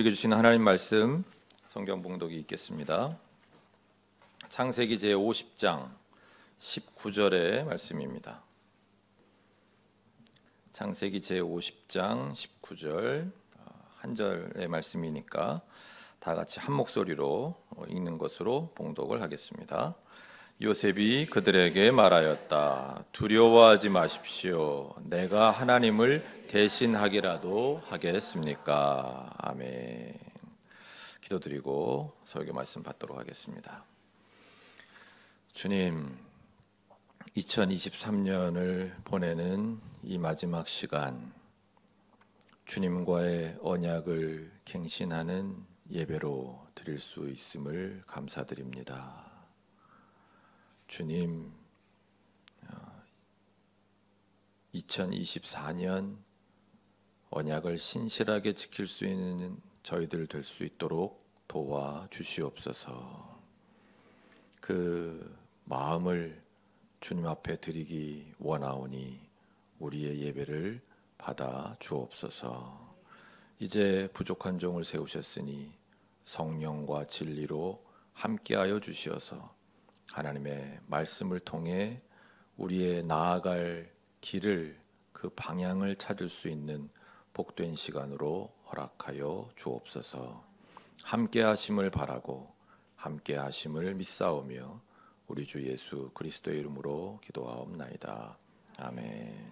우리에게 주신 하나님 말씀 성경 봉독이 있겠습니다. 창세기 제50장 19절의 말씀입니다. 창세기 제50장 19절 한 절의 말씀이니까 다 같이 한 목소리로 읽는 것으로 봉독을 하겠습니다. 요셉이 그들에게 말하였다. 두려워하지 마십시오. 내가 하나님을 대신하기라도 하겠습니까? 아멘. 기도드리고 설교 말씀 받도록 하겠습니다. 주님, 2023년을 보내는 이 마지막 시간, 주님과의 언약을 갱신하는 예배로 드릴 수 있음을 감사드립니다. 주님, 2024년 언약을 신실하게 지킬 수 있는 저희들 될 수 있도록 도와주시옵소서. 그 마음을 주님 앞에 드리기 원하오니 우리의 예배를 받아 주옵소서. 이제 부족한 종을 세우셨으니 성령과 진리로 함께하여 주시어서 하나님의 말씀을 통해 우리의 나아갈 길을, 그 방향을 찾을 수 있는 복된 시간으로 허락하여 주옵소서. 함께 하심을 바라고 함께 하심을 믿사오며 우리 주 예수 그리스도의 이름으로 기도하옵나이다. 아멘.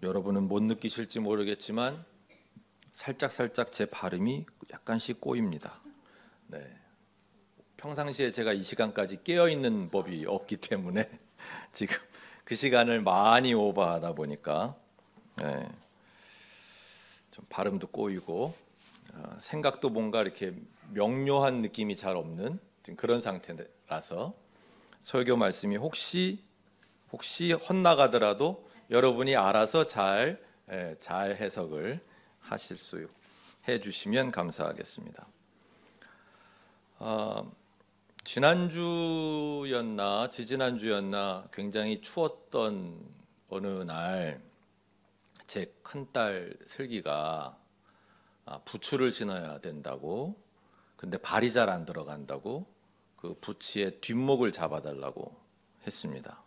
여러분은 못 느끼실지 모르겠지만 살짝 제 발음이 약간씩 꼬입니다. 네. 평상시에 제가 이 시간까지 깨어 있는 법이 없기 때문에 지금 그 시간을 많이 오버하다 보니까 좀 발음도 꼬이고 생각도 뭔가 이렇게 명료한 느낌이 잘 없는 지금 그런 상태라서 설교 말씀이 혹시 헛나가더라도 여러분이 알아서 잘 해석을 하실 수 해주시면 감사하겠습니다. 지난주였나 지지난주였나 굉장히 추웠던 어느 날 제 큰딸 슬기가 부추를 신어야 된다고, 근데 발이 잘 안 들어간다고 그 부츠의 뒷목을 잡아달라고 했습니다.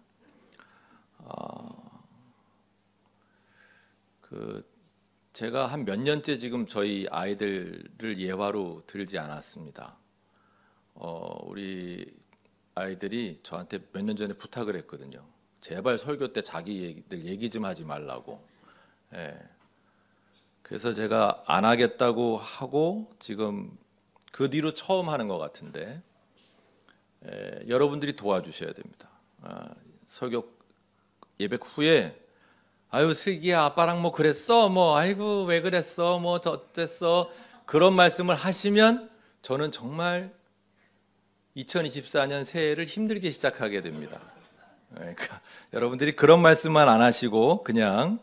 제가 한 몇 년째 지금 저희 아이들을 예화로 들지 않았습니다. 우리 아이들이 저한테 몇 년 전에 부탁을 했거든요. 제발 설교 때 자기들 얘기 좀 하지 말라고. 그래서 제가 안 하겠다고 하고 지금 그 뒤로 처음 하는 것 같은데 여러분들이 도와주셔야 됩니다. 설교 예배 후에 아유 슬기야 아빠랑 뭐 그랬어? 뭐 아이고 왜 그랬어? 뭐 어땠어? 그런 말씀을 하시면 저는 정말 2024년 새해를 힘들게 시작하게 됩니다. 그러니까 여러분들이 그런 말씀만 안 하시고 그냥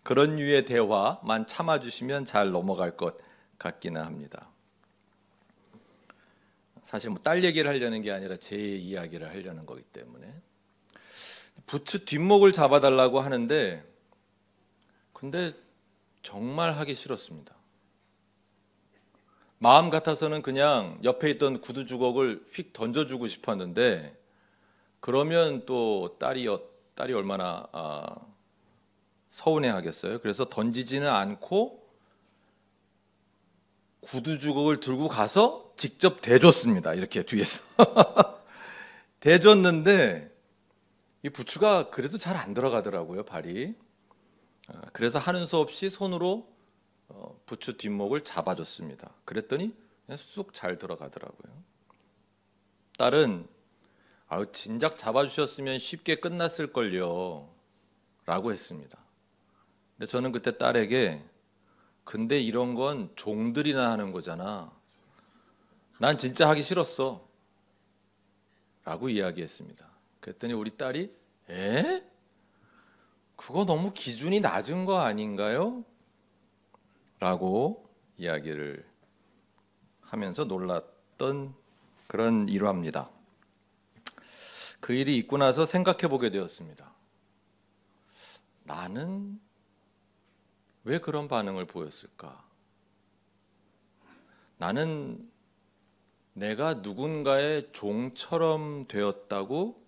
그런 류의 대화만 참아주시면 잘 넘어갈 것 같기는 합니다. 사실 뭐 딸 얘기를 하려는 게 아니라 제 이야기를 하려는 거기 때문에 부츠 뒷목을 잡아달라고 하는데 근데 정말 하기 싫었습니다. 마음 같아서는 그냥 옆에 있던 구두 주걱을 휙 던져주고 싶었는데 그러면 또 딸이 얼마나 서운해하겠어요. 그래서 던지지는 않고 구두 주걱을 들고 가서 직접 대줬습니다. 이렇게 뒤에서 대줬는데 이 부츠가 그래도 잘 안 들어가더라고요, 발이. 그래서 하는 수 없이 손으로 부츠 뒷목을 잡아줬습니다. 그랬더니 쑥 잘 들어가더라고요. 딸은 진작 잡아주셨으면 쉽게 끝났을걸요 라고 했습니다. 근데 저는 그때 딸에게 근데 이런 건 종들이나 하는 거잖아. 난 진짜 하기 싫었어 라고 이야기했습니다. 그랬더니 우리 딸이 그거 너무 기준이 낮은 거 아닌가요? 라고 이야기를 하면서 놀랐던 그런 일화입니다. 그 일이 있고 나서 생각해 보게 되었습니다. 나는 왜 그런 반응을 보였을까? 나는 내가 누군가의 종처럼 되었다고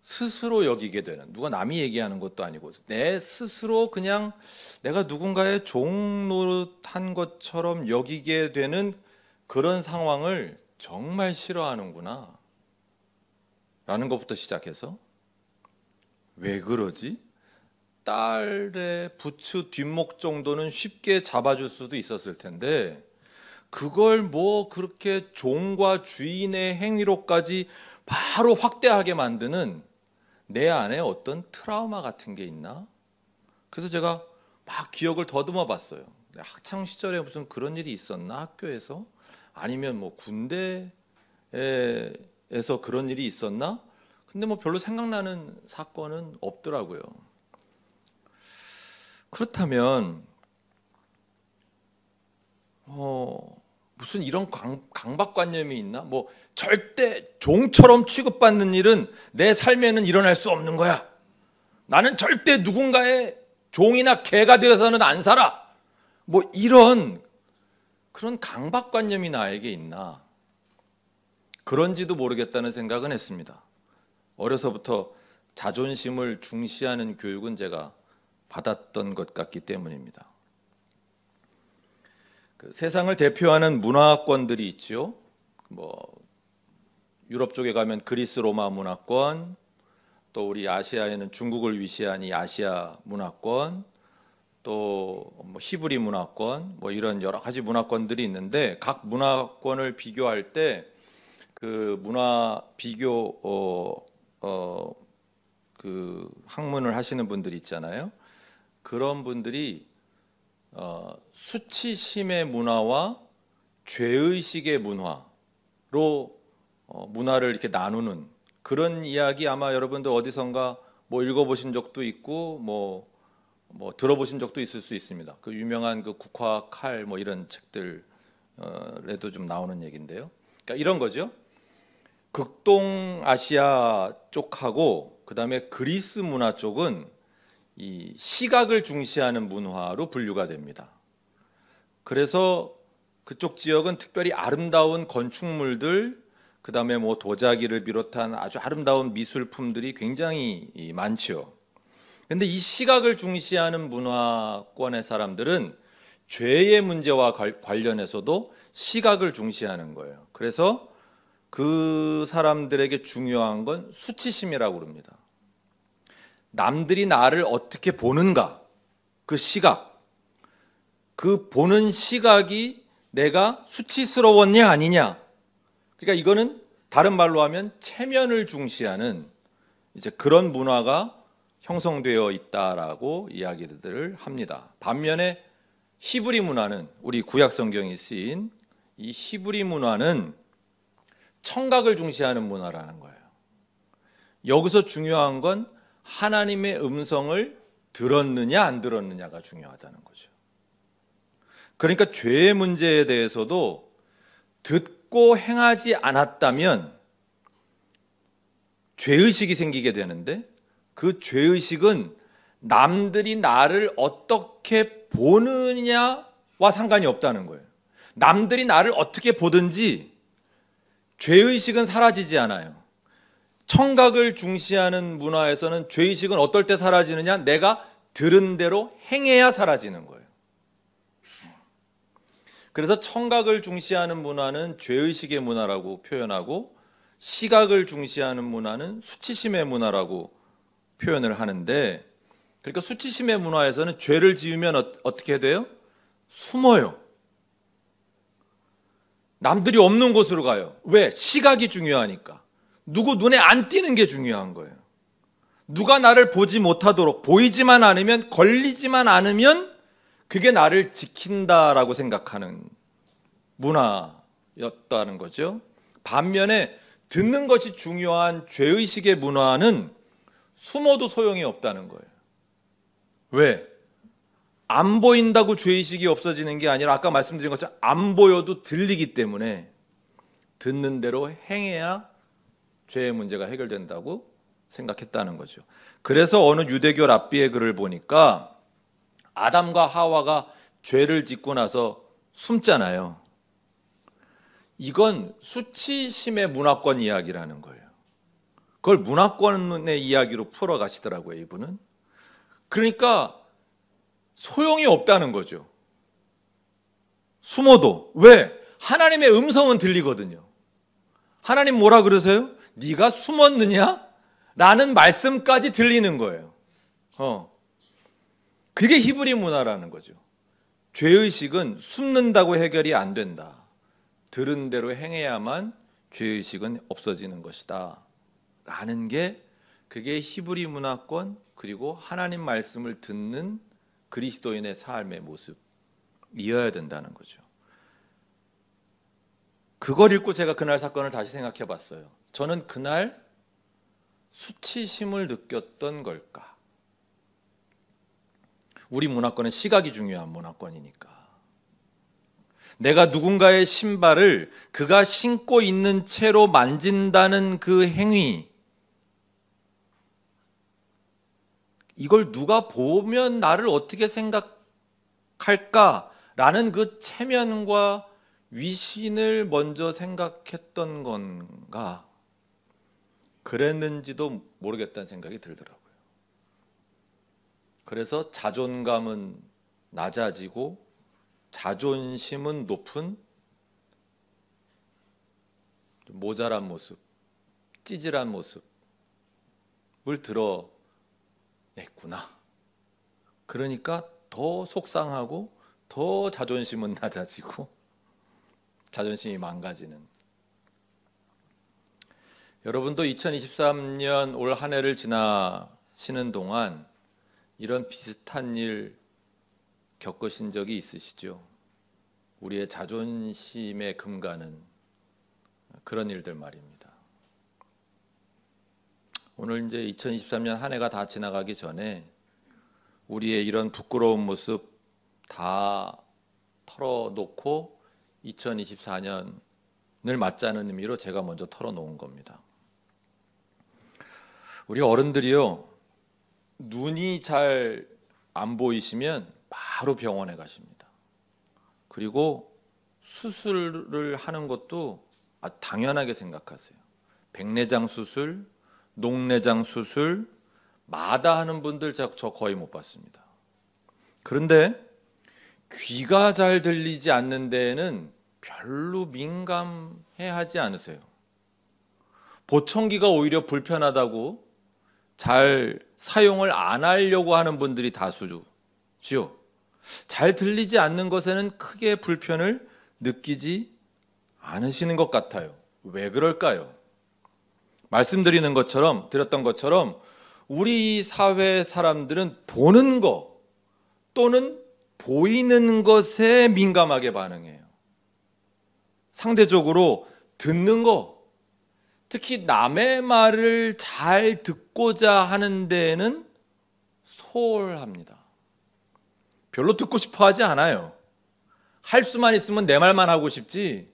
스스로 여기게 되는, 누가 남이 얘기하는 것도 아니고 내 스스로 그냥 내가 누군가의 종 노릇한 것처럼 여기게 되는 그런 상황을 정말 싫어하는구나 라는 것부터 시작해서, 왜 그러지? 딸의 부츠 뒷목 정도는 쉽게 잡아줄 수도 있었을 텐데 그걸 뭐 그렇게 종과 주인의 행위로까지 바로 확대하게 만드는 내 안에 어떤 트라우마 같은 게 있나? 그래서 제가 막 기억을 더듬어 봤어요. 학창 시절에 무슨 그런 일이 있었나? 학교에서? 아니면 뭐 군대에서 그런 일이 있었나? 근데 뭐 별로 생각나는 사건은 없더라고요. 그렇다면 무슨 이런 강박관념이 있나? 뭐 절대 종처럼 취급받는 일은 내 삶에는 일어날 수 없는 거야. 나는 절대 누군가의 종이나 개가 되어서는 안 살아. 뭐 이런 그런 강박관념이 나에게 있나? 그런지도 모르겠다는 생각은 했습니다. 어려서부터 자존심을 중시하는 교육은 제가 받았던 것 같기 때문입니다. 그 세상을 대표하는 문화권들이 있죠. 뭐 유럽 쪽에 가면 그리스 로마 문화권, 또 우리 아시아에는 중국을 위시한 이 아시아 문화권, 또 뭐 히브리 문화권, 뭐 이런 여러 가지 문화권들이 있는데 각 문화권을 비교할 때 그 문화 비교 그 학문을 하시는 분들이 있잖아요. 그런 분들이 수치심의 문화와 죄의식의 문화로 문화를 이렇게 나누는 그런 이야기 아마 여러분들 어디선가 뭐 읽어보신 적도 있고 뭐 들어보신 적도 있을 수 있습니다. 그 유명한 그 국화 칼 뭐 이런 책들에도 좀 나오는 얘기인데요. 그러니까 이런 거죠. 극동아시아 쪽하고 그다음에 그리스 문화 쪽은 이 시각을 중시하는 문화로 분류가 됩니다. 그래서 그쪽 지역은 특별히 아름다운 건축물들, 그다음에 뭐 도자기를 비롯한 아주 아름다운 미술품들이 굉장히 많죠. 그런데 이 시각을 중시하는 문화권의 사람들은 죄의 문제와 관련해서도 시각을 중시하는 거예요. 그래서 그 사람들에게 중요한 건 수치심이라고 그럽니다. 남들이 나를 어떻게 보는가, 그 시각, 그 보는 시각이 내가 수치스러웠냐 아니냐. 그러니까 이거는 다른 말로 하면 체면을 중시하는 이제 그런 문화가 형성되어 있다라고 이야기들을 합니다. 반면에 히브리 문화는, 우리 구약 성경이 쓰인 이 히브리 문화는 청각을 중시하는 문화라는 거예요. 여기서 중요한 건 하나님의 음성을 들었느냐 안 들었느냐가 중요하다는 거죠. 그러니까 죄의 문제에 대해서도 듣고 행하지 않았다면 죄의식이 생기게 되는데, 그 죄의식은 남들이 나를 어떻게 보느냐와 상관이 없다는 거예요. 남들이 나를 어떻게 보든지 죄의식은 사라지지 않아요. 청각을 중시하는 문화에서는 죄의식은 어떨 때 사라지느냐? 내가 들은 대로 행해야 사라지는 거예요. 그래서 청각을 중시하는 문화는 죄의식의 문화라고 표현하고, 시각을 중시하는 문화는 수치심의 문화라고 표현을 하는데, 그러니까 수치심의 문화에서는 죄를 지으면 어떻게 돼요? 숨어요. 남들이 없는 곳으로 가요. 왜? 시각이 중요하니까. 누구 눈에 안 띄는 게 중요한 거예요. 누가 나를 보지 못하도록, 보이지만 않으면, 걸리지만 않으면 그게 나를 지킨다라고 생각하는 문화였다는 거죠. 반면에 듣는 것이 중요한 죄의식의 문화는 숨어도 소용이 없다는 거예요. 왜? 안 보인다고 죄의식이 없어지는 게 아니라 아까 말씀드린 것처럼 안 보여도 들리기 때문에 듣는 대로 행해야 죄의 문제가 해결된다고 생각했다는 거죠. 그래서 어느 유대교 랍비의 글을 보니까 아담과 하와가 죄를 짓고 나서 숨잖아요. 이건 수치심의 문화권 이야기라는 거예요. 그걸 문화권의 이야기로 풀어가시더라고요, 이분은. 그러니까 소용이 없다는 거죠. 숨어도. 왜? 하나님의 음성은 들리거든요. 하나님 뭐라 그러세요? 네가 숨었느냐? 라는 말씀까지 들리는 거예요. 그게 히브리 문화라는 거죠. 죄의식은 숨는다고 해결이 안 된다. 들은 대로 행해야만 죄의식은 없어지는 것이다. 라는 게 그게 히브리 문화권 그리고 하나님 말씀을 듣는 그리스도인의 삶의 모습이어야 된다는 거죠. 그걸 읽고 제가 그날 사건을 다시 생각해 봤어요. 저는 그날 수치심을 느꼈던 걸까? 우리 문화권은 시각이 중요한 문화권이니까. 내가 누군가의 신발을 그가 신고 있는 채로 만진다는 그 행위, 이걸 누가 보면 나를 어떻게 생각할까라는 그 체면과 위신을 먼저 생각했던 건가? 그랬는지도 모르겠다는 생각이 들더라고요. 그래서 자존감은 낮아지고 자존심은 높은 모자란 모습, 찌질한 모습을 드러냈구나. 그러니까 더 속상하고 더 자존심은 낮아지고 자존심이 망가지는. 여러분도 2023년 올 한 해를 지나시는 동안 이런 비슷한 일 겪으신 적이 있으시죠? 우리의 자존심에 금가는 그런 일들 말입니다. 오늘 이제 2023년 한 해가 다 지나가기 전에 우리의 이런 부끄러운 모습 다 털어놓고 2024년을 맞자는 의미로 제가 먼저 털어놓은 겁니다. 우리 어른들이요, 눈이 잘 안 보이시면 바로 병원에 가십니다. 그리고 수술을 하는 것도 당연하게 생각하세요. 백내장 수술, 녹내장 수술 마다하는 분들 저 거의 못 봤습니다. 그런데 귀가 잘 들리지 않는 데에는 별로 민감해하지 않으세요. 보청기가 오히려 불편하다고 잘 사용을 안 하려고 하는 분들이 다수지요. 잘 들리지 않는 것에는 크게 불편을 느끼지 않으시는 것 같아요. 왜 그럴까요? 말씀드렸던 것처럼 우리 사회 사람들은 보는 것 또는 보이는 것에 민감하게 반응해요. 상대적으로 듣는 것, 특히 남의 말을 잘 듣고자 하는 데에는 소홀합니다. 별로 듣고 싶어 하지 않아요. 할 수만 있으면 내 말만 하고 싶지,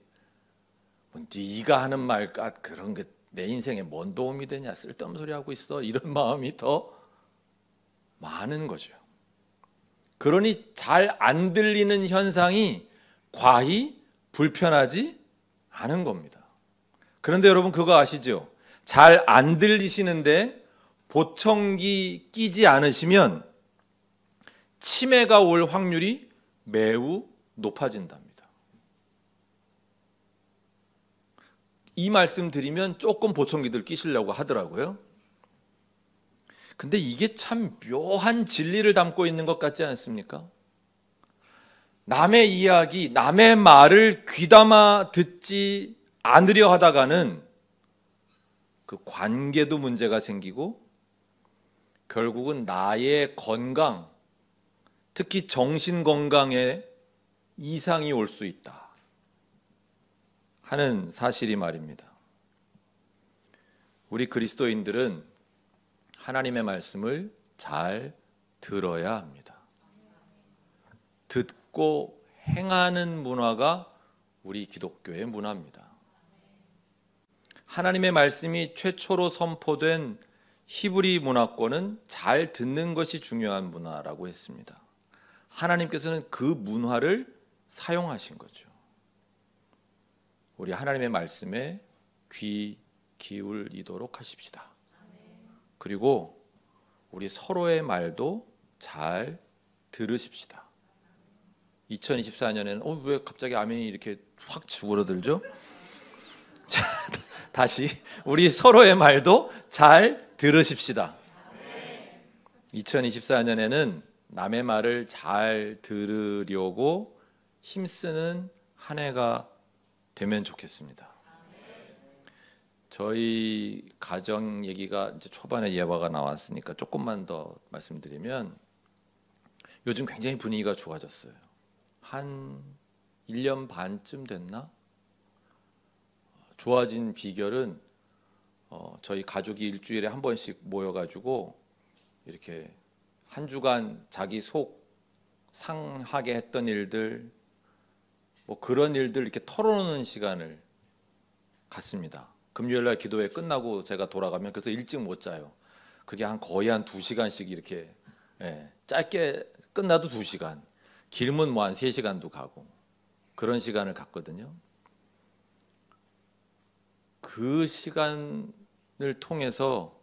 네가 하는 말 그런 게 내 인생에 뭔 도움이 되냐, 쓸데없는 소리 하고 있어, 이런 마음이 더 많은 거죠. 그러니 잘 안 들리는 현상이 과히 불편하지 않은 겁니다. 그런데 여러분 그거 아시죠? 잘 안 들리시는데 보청기 끼지 않으시면 치매가 올 확률이 매우 높아진답니다. 이 말씀 드리면 조금 보청기들 끼시려고 하더라고요. 근데 이게 참 묘한 진리를 담고 있는 것 같지 않습니까? 남의 이야기, 남의 말을 귀담아 듣지 않으려 하다가는 그 관계도 문제가 생기고 결국은 나의 건강, 특히 정신 건강에 이상이 올 수 있다 하는 사실이 말입니다. 우리 그리스도인들은 하나님의 말씀을 잘 들어야 합니다. 듣고 행하는 문화가 우리 기독교의 문화입니다. 하나님의 말씀이 최초로 선포된 히브리 문화권은 잘 듣는 것이 중요한 문화라고 했습니다. 하나님께서는 그 문화를 사용하신 거죠. 우리 하나님의 말씀에 귀 기울이도록 하십시다. 그리고 우리 서로의 말도 잘 들으십시다. 2024년에는 왜 갑자기 아멘이 이렇게 확 죽어들죠? 자, 다시 우리 서로의 말도 잘 들으십시다. 2024년에는 남의 말을 잘 들으려고 힘쓰는 한 해가 되면 좋겠습니다. 저희 가정 얘기가 이제 초반에 예화가 나왔으니까 조금만 더 말씀드리면, 요즘 굉장히 분위기가 좋아졌어요. 한 1년 반쯤 됐나? 좋아진 비결은 저희 가족이 일주일에 한 번씩 모여가지고 이렇게 한 주간 자기 속 상하게 했던 일들, 뭐 그런 일들 이렇게 털어놓는 시간을 갖습니다. 금요일날 기도회 끝나고 제가 돌아가면, 그래서 일찍 못 자요. 그게 거의 한 2시간씩 이렇게, 짧게 끝나도 2시간, 길면 뭐 한 3시간도 가고 그런 시간을 갖거든요. 그 시간을 통해서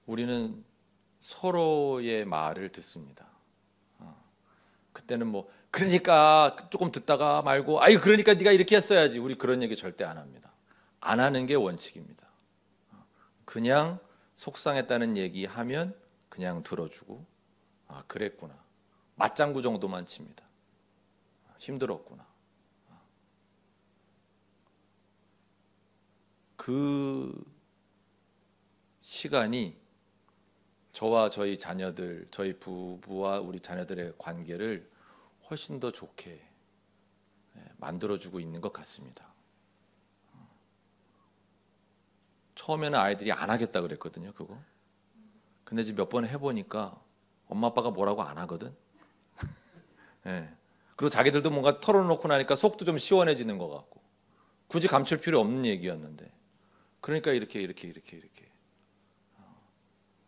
우리는 서로의 말을 듣습니다. 그때는 뭐 그러니까 조금 듣다가 말고, 아이 그러니까 네가 이렇게 했어야지, 우리 그런 얘기 절대 안 합니다. 안 하는 게 원칙입니다. 그냥 속상했다는 얘기하면 그냥 들어주고, 그랬구나, 맞장구 정도만 칩니다. 힘들었구나. 그 시간이 저와 저희 자녀들, 저희 부부와 우리 자녀들의 관계를 훨씬 더 좋게 만들어주고 있는 것 같습니다. 처음에는 아이들이 안 하겠다 그랬거든요, 그거. 근데 이제 몇 번 해보니까 엄마 아빠가 뭐라고 안 하거든. 그리고 자기들도 뭔가 털어놓고 나니까 속도 좀 시원해지는 것 같고, 굳이 감출 필요 없는 얘기였는데, 그러니까 이렇게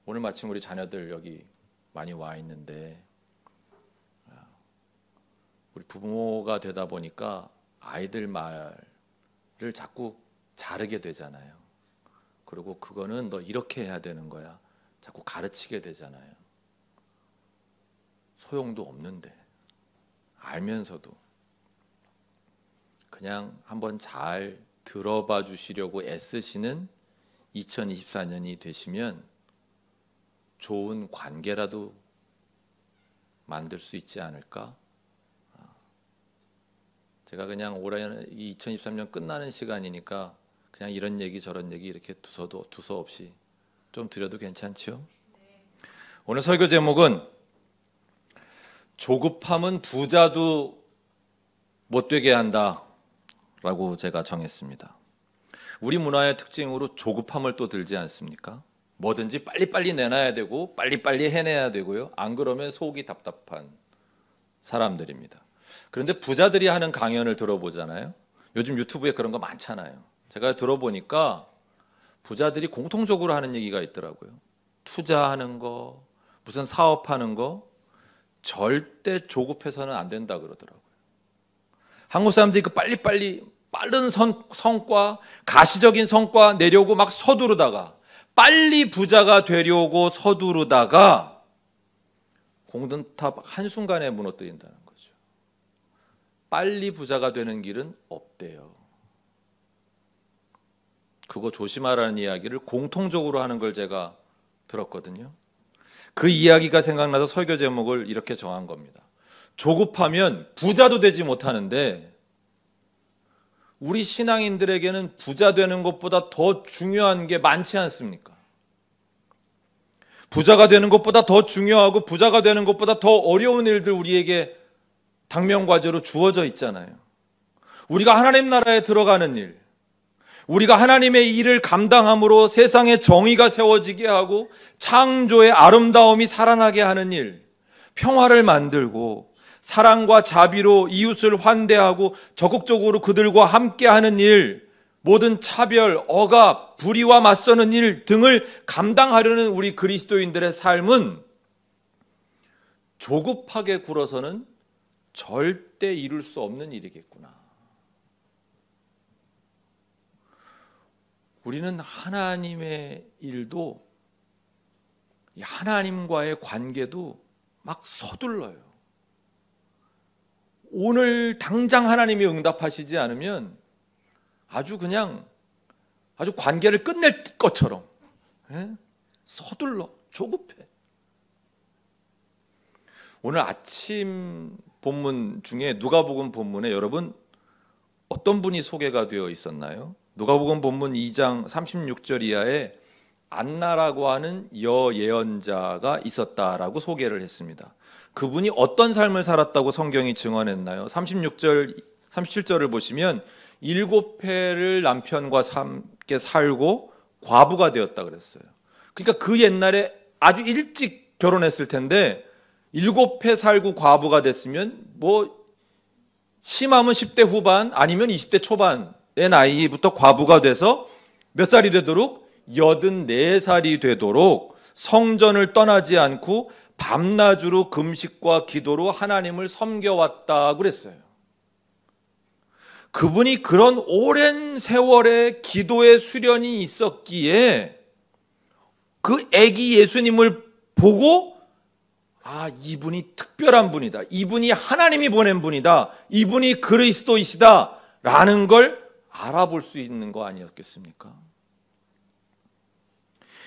오늘 마침 우리 자녀들 여기 많이 와 있는데, 우리 부모가 되다 보니까 아이들 말을 자꾸 자르게 되잖아요. 그리고 그거는 너 이렇게 해야 되는 거야, 자꾸 가르치게 되잖아요. 소용도 없는데, 알면서도 그냥 한번 잘 들어봐 주시려고 애쓰시는 2024년이 되시면 좋은 관계라도 만들 수 있지 않을까? 제가 그냥 올해 2023년 끝나는 시간이니까 그냥 이런 얘기 저런 얘기 이렇게 두서없이 좀 드려도 괜찮죠? 오늘 설교 제목은 조급함은 부자도 못되게 한다 라고 제가 정했습니다. 우리 문화의 특징으로 조급함을 또 들지 않습니까? 뭐든지 빨리빨리 내놔야 되고 빨리빨리 해내야 되고요. 안 그러면 속이 답답한 사람들입니다. 그런데 부자들이 하는 강연을 들어보잖아요. 요즘 유튜브에 그런 거 많잖아요. 제가 들어보니까 부자들이 공통적으로 하는 얘기가 있더라고요. 투자하는 거, 무슨 사업하는 거 절대 조급해서는 안 된다 그러더라고요. 한국 사람들이 그 빨리빨리 빠른 성과, 가시적인 성과 내려고 막 서두르다가, 빨리 부자가 되려고 서두르다가 공든탑 한순간에 무너뜨린다는 거죠. 빨리 부자가 되는 길은 없대요. 그거 조심하라는 이야기를 공통적으로 하는 걸 제가 들었거든요. 그 이야기가 생각나서 설교 제목을 이렇게 정한 겁니다. 조급하면 부자도 되지 못하는데, 우리 신앙인들에게는 부자 되는 것보다 더 중요한 게 많지 않습니까? 부자가 되는 것보다 더 중요하고 부자가 되는 것보다 더 어려운 일들 우리에게 당면과제로 주어져 있잖아요. 우리가 하나님 나라에 들어가는 일, 우리가 하나님의 일을 감당함으로 세상에 정의가 세워지게 하고 창조의 아름다움이 살아나게 하는 일, 평화를 만들고 사랑과 자비로 이웃을 환대하고 적극적으로 그들과 함께하는 일, 모든 차별, 억압, 불의와 맞서는 일 등을 감당하려는 우리 그리스도인들의 삶은 조급하게 굴어서는 절대 이룰 수 없는 일이겠구나. 우리는 하나님의 일도, 하나님과의 관계도 막 서둘러요. 오늘 당장 하나님이 응답하시지 않으면 아주 관계를 끝낼 것처럼 서둘러, 조급해. 오늘 아침 본문 중에 누가복음 본문에 여러분 어떤 분이 소개가 되어 있었나요? 누가복음 본문 2장 36절 이하에 안나라고 하는 여예언자가 있었다라고 소개를 했습니다. 그분이 어떤 삶을 살았다고 성경이 증언했나요? 37절을 보시면 7회를 남편과 함께 살고 과부가 되었다 그랬어요. 그러니까 그 옛날에 아주 일찍 결혼했을 텐데 7회 살고 과부가 됐으면 뭐 심하면 10대 후반 아니면 20대 초반의 나이부터 과부가 돼서 몇 살이 되도록 84살이 되도록 성전을 떠나지 않고 밤낮으로 금식과 기도로 하나님을 섬겨왔다고 그랬어요. 그분이 그런 오랜 세월의 기도의 수련이 있었기에 그 아기 예수님을 보고 이분이 특별한 분이다. 이분이 하나님이 보낸 분이다. 이분이 그리스도이시다. 라는 걸 알아볼 수 있는 거 아니었겠습니까?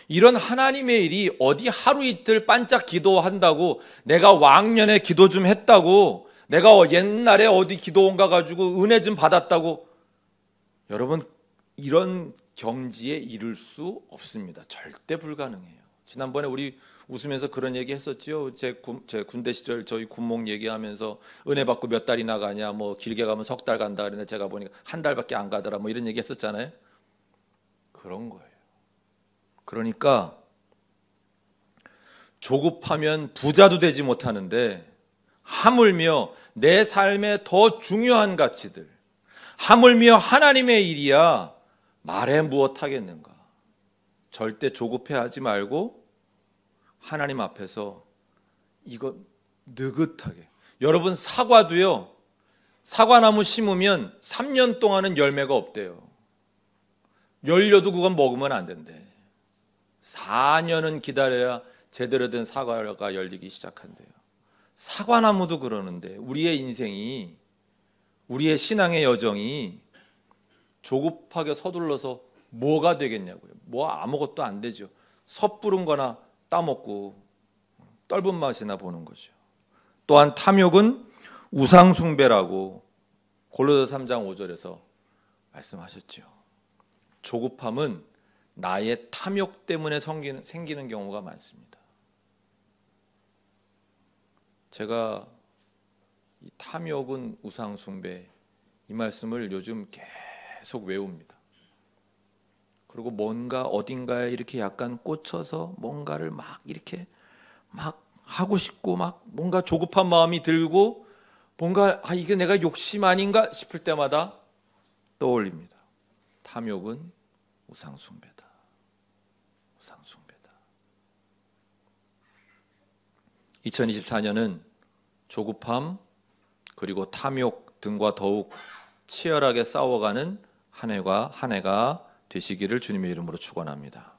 이런 하나님의 일이 어디 하루 이틀 반짝 기도한다고, 내가 왕년에 기도 좀 했다고, 내가 옛날에 어디 기도원 가가지고 은혜 좀 받았다고, 여러분 이런 경지에 이를 수 없습니다. 절대 불가능해요. 지난번에 우리 웃으면서 그런 얘기 했었죠. 제 군대 시절 저희 군목 얘기하면서 은혜 받고 몇 달이나 가냐, 뭐 길게 가면 석 달 간다 그랬는데 제가 보니까 한 달밖에 안 가더라, 뭐 이런 얘기 했었잖아요. 그런 거예요. 그러니까 조급하면 부자도 되지 못하는데, 하물며 내 삶의 더 중요한 가치들, 하물며 하나님의 일이야 말해 무엇하겠는가. 절대 조급해하지 말고 하나님 앞에서 이거 느긋하게. 여러분 사과도요, 사과나무 심으면 3년 동안은 열매가 없대요. 열려도 그건 먹으면 안 된대. 4년은 기다려야 제대로 된 사과가 열리기 시작한대요. 사과나무도 그러는데 우리의 인생이, 우리의 신앙의 여정이 조급하게 서둘러서 뭐가 되겠냐고요. 뭐 아무것도 안 되죠. 섣부른 거나 따먹고 떫은 맛이나 보는 거죠. 또한 탐욕은 우상숭배라고 골로새 3장 5절에서 말씀하셨죠. 조급함은 나의 탐욕 때문에 생기는 경우가 많습니다. 제가 이 탐욕은 우상숭배, 이 말씀을 요즘 계속 외웁니다. 그리고 뭔가 어딘가에 이렇게 약간 꽂혀서 뭔가를 막 이렇게 막 하고 싶고, 막 뭔가 조급한 마음이 들고, 뭔가 이게 내가 욕심 아닌가 싶을 때마다 떠올립니다. 탐욕은 우상숭배다. 우상숭배다. 2024년은 조급함 그리고 탐욕 등과 더욱 치열하게 싸워가는 한 해가 되시기를 주님의 이름으로 축원합니다.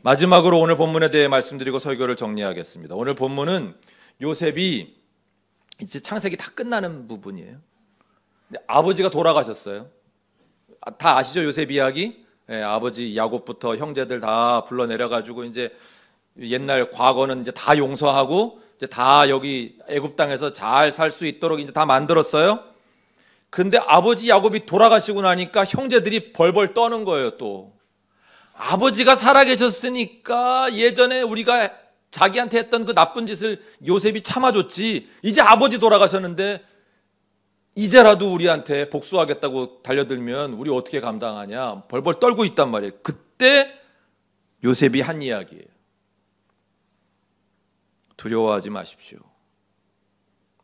마지막으로 오늘 본문에 대해 말씀드리고 설교를 정리하겠습니다. 오늘 본문은 요셉이 이제 창세기 다 끝나는 부분이에요. 근데 아버지가 돌아가셨어요. 다 아시죠? 요셉 이야기. 아버지 야곱부터 형제들 다 불러내려가지고 이제 옛날 과거는 이제 다 용서하고 이제 다 여기 애굽 땅에서 잘 살 수 있도록 이제 다 만들었어요. 근데 아버지 야곱이 돌아가시고 나니까 형제들이 벌벌 떠는 거예요. 또 아버지가 살아계셨으니까 예전에 우리가 자기한테 했던 그 나쁜 짓을 요셉이 참아줬지, 이제 아버지 돌아가셨는데 이제라도 우리한테 복수하겠다고 달려들면 우리 어떻게 감당하냐, 벌벌 떨고 있단 말이에요. 그때 요셉이 한 이야기예요. 두려워하지 마십시오.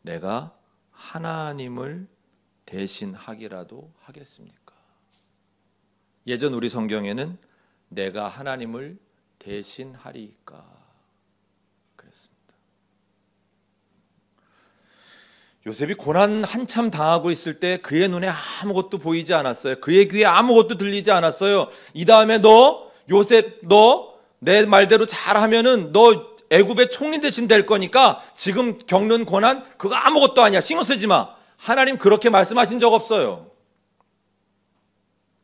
내가 하나님을 대신하기라도 하겠습니까? 예전 우리 성경에는 내가 하나님을 대신하리이까 그랬습니다. 요셉이 고난 한참 당하고 있을 때 그의 눈에 아무것도 보이지 않았어요. 그의 귀에 아무것도 들리지 않았어요. 이 다음에 너 요셉 너 내 말대로 잘하면은 너 애굽의 총리 대신 될 거니까 지금 겪는 고난 그거 아무것도 아니야. 신경 쓰지 마. 하나님 그렇게 말씀하신 적 없어요.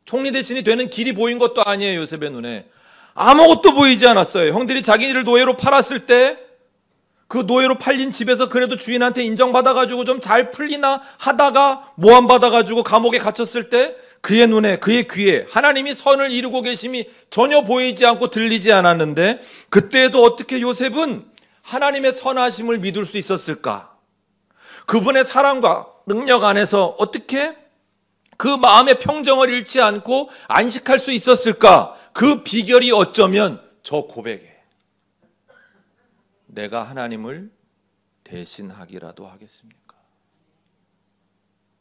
총리 대신이 되는 길이 보인 것도 아니에요. 요셉의 눈에 아무것도 보이지 않았어요. 형들이 자기를 노예로 팔았을 때 그 노예로 팔린 집에서 그래도 주인한테 인정받아가지고 좀 잘 풀리나 하다가 모함받아가지고 감옥에 갇혔을 때 그의 눈에 그의 귀에 하나님이 선을 이루고 계심이 전혀 보이지 않고 들리지 않았는데 그때에도 어떻게 요셉은 하나님의 선하심을 믿을 수 있었을까? 그분의 사랑과 능력 안에서 어떻게 그 마음의 평정을 잃지 않고 안식할 수 있었을까? 그 비결이 어쩌면 저 고백에 내가 하나님을 대신하기라도 하겠습니까?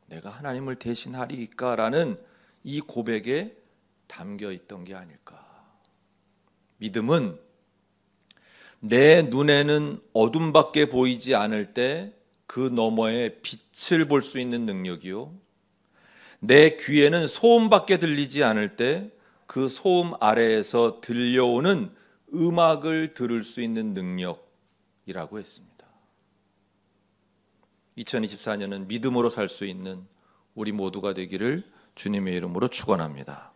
내가 하나님을 대신하리까? 라는 이 고백에 담겨 있던 게 아닐까. 믿음은 내 눈에는 어둠밖에 보이지 않을 때 그 너머에 빛을 볼 수 있는 능력이요, 내 귀에는 소음밖에 들리지 않을 때 그 소음 아래에서 들려오는 음악을 들을 수 있는 능력이라고 했습니다. 2024년은 믿음으로 살 수 있는 우리 모두가 되기를 주님의 이름으로 축원합니다.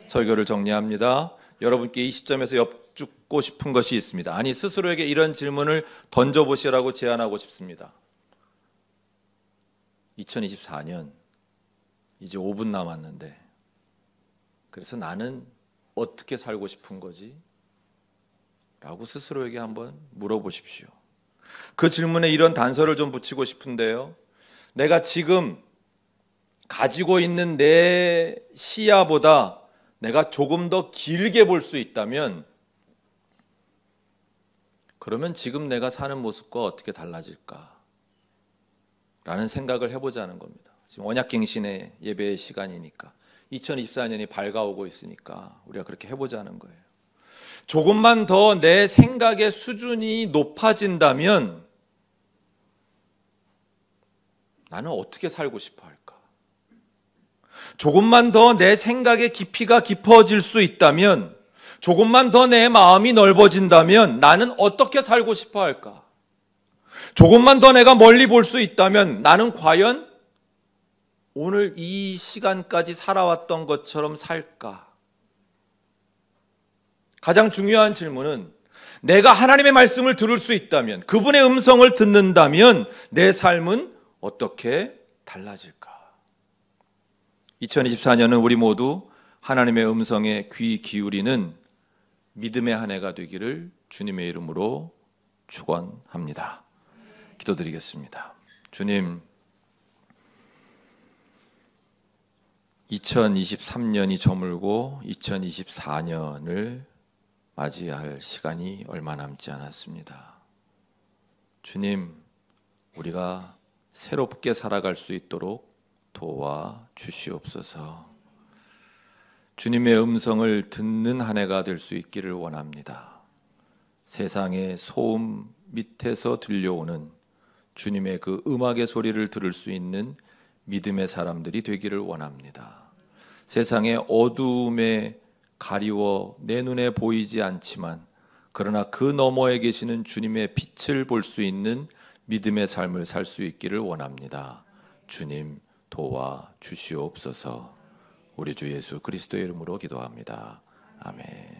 설교를 정리합니다. 여러분께 이 시점에서 여쭙고 싶은 것이 있습니다. 아니, 스스로에게 이런 질문을 던져보시라고 제안하고 싶습니다. 2024년 이제 5분 남았는데 그래서 나는 어떻게 살고 싶은 거지? 라고 스스로에게 한번 물어보십시오. 그 질문에 이런 단서를 좀 붙이고 싶은데요, 내가 지금 가지고 있는 내 시야보다 내가 조금 더 길게 볼 수 있다면 그러면 지금 내가 사는 모습과 어떻게 달라질까? 라는 생각을 해보자는 겁니다. 지금 언약갱신의 예배의 시간이니까 2024년이 밝아오고 있으니까 우리가 그렇게 해보자는 거예요. 조금만 더 내 생각의 수준이 높아진다면 나는 어떻게 살고 싶어 할까? 조금만 더 내 생각의 깊이가 깊어질 수 있다면, 조금만 더 내 마음이 넓어진다면 나는 어떻게 살고 싶어 할까? 조금만 더 내가 멀리 볼 수 있다면 나는 과연 오늘 이 시간까지 살아왔던 것처럼 살까? 가장 중요한 질문은 내가 하나님의 말씀을 들을 수 있다면, 그분의 음성을 듣는다면 내 삶은 어떻게 달라질까? 2024년은 우리 모두 하나님의 음성에 귀 기울이는 믿음의 한 해가 되기를 주님의 이름으로 축원합니다. 기도드리겠습니다. 주님, 2023년이 저물고 2024년을 맞이할 시간이 얼마 남지 않았습니다. 주님, 우리가 새롭게 살아갈 수 있도록 도와주시옵소서. 주님의 음성을 듣는 한 해가 될 수 있기를 원합니다. 세상의 소음 밑에서 들려오는 주님의 그 음악의 소리를 들을 수 있는 믿음의 사람들이 되기를 원합니다. 세상의 어두움에 가리워 내 눈에 보이지 않지만 그러나 그 너머에 계시는 주님의 빛을 볼 수 있는 믿음의 삶을 살 수 있기를 원합니다. 주님 도와주시옵소서. 우리 주 예수 그리스도의 이름으로 기도합니다. 아멘.